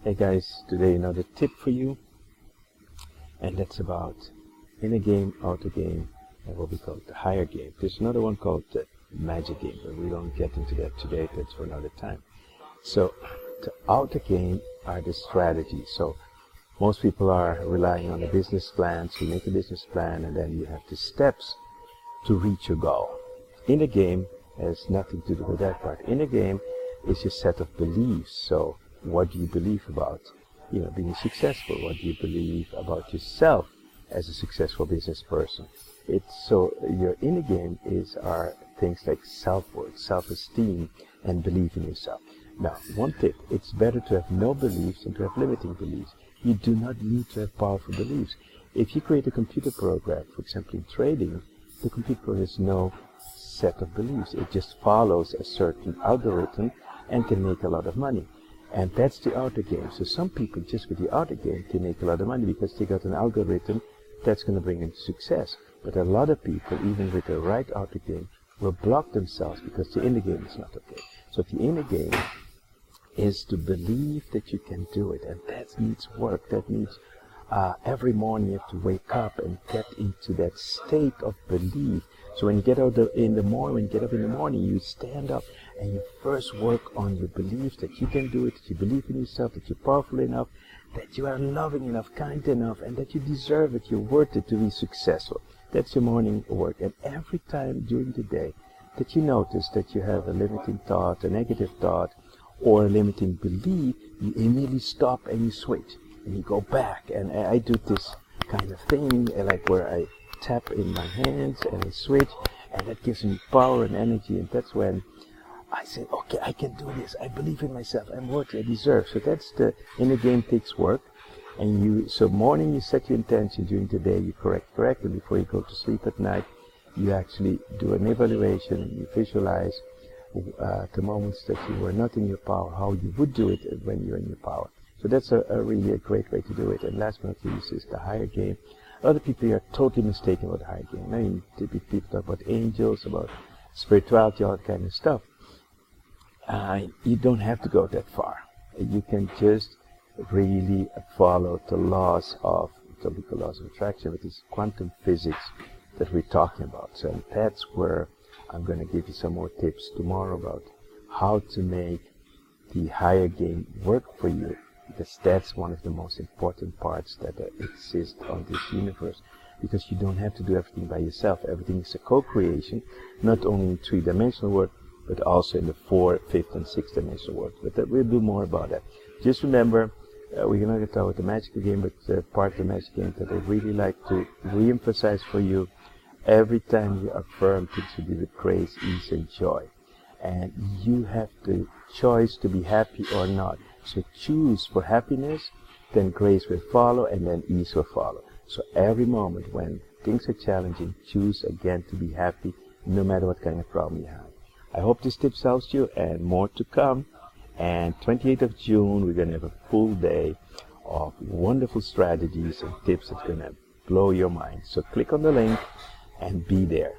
Hey guys, today another tip for you, and that's about in a game, out a game, and what we call the higher game. There's another one called the magic game, but we don't get into that today, that's for another time. So the outer game are the strategies. So most people are relying on a business plan, so you make a business plan and then you have the steps to reach your goal. In the game has nothing to do with that part. In the game is your set of beliefs. So what do you believe about, being successful? What do you believe about yourself as a successful business person? So your inner game are things like self-worth, self-esteem, and belief in yourself. Now, one tip, it's better to have no beliefs than to have limiting beliefs. You do not need to have powerful beliefs. If you create a computer program, for example in trading, the computer program has no set of beliefs. It just follows a certain algorithm and can make a lot of money. And that's the outer game. So some people just with the outer game can make a lot of money because they got an algorithm that's going to bring them success. But a lot of people, even with the right outer game, will block themselves because the inner game is not okay. So the inner game is to believe that you can do it. And that needs work. That needs every morning you have to wake up and get into that state of belief. So when you get up in the morning, you stand up and you first work on your belief that you can do it, that you believe in yourself, that you're powerful enough, that you are loving enough, kind enough, and that you deserve it, you're worth it to be successful. That's your morning work. And every time during the day that you notice that you have a limiting thought, a negative thought, or a limiting belief, you immediately stop and you switch. And you go back. And I do this kind of thing, like where I tap in my hands and I switch, and that gives me power and energy, and that's when I say, okay, I can do this, I believe in myself, I'm worthy, I deserve. So that's the inner game takes work. And so morning you set your intention, during the day you correct, and before you go to sleep at night, you actually do an evaluation and you visualize the moments that you were not in your power, how you would do it when you're in your power. So that's a really great way to do it. And last but not least is the higher game. Other people are totally mistaken about the higher game. I mean, typically people talk about angels, about spirituality, all that kind of stuff. You don't have to go that far. You can just really follow the laws of, typical laws of attraction, which is quantum physics that we're talking about. So that's where I'm going to give you some more tips tomorrow about how to make the higher game work for you, because that's one of the most important parts that exist on this universe. Because you don't have to do everything by yourself. Everything is a co-creation, not only in three-dimensional world, but also in the 4th, 5th, and 6th dimensional world. But we'll do more about that. Just remember, we're not going to talk about the magical game, but part of the magic game that I really like to re-emphasize for you, every time you affirm things will be with grace, ease, and joy. And you have the choice to be happy or not. So choose for happiness, then grace will follow, and then ease will follow. So every moment when things are challenging, choose again to be happy, no matter what kind of problem you have. I hope this tip helps you, and more to come. And 28th of June, we're going to have a full day of wonderful strategies and tips that's going to blow your mind. So click on the link and be there.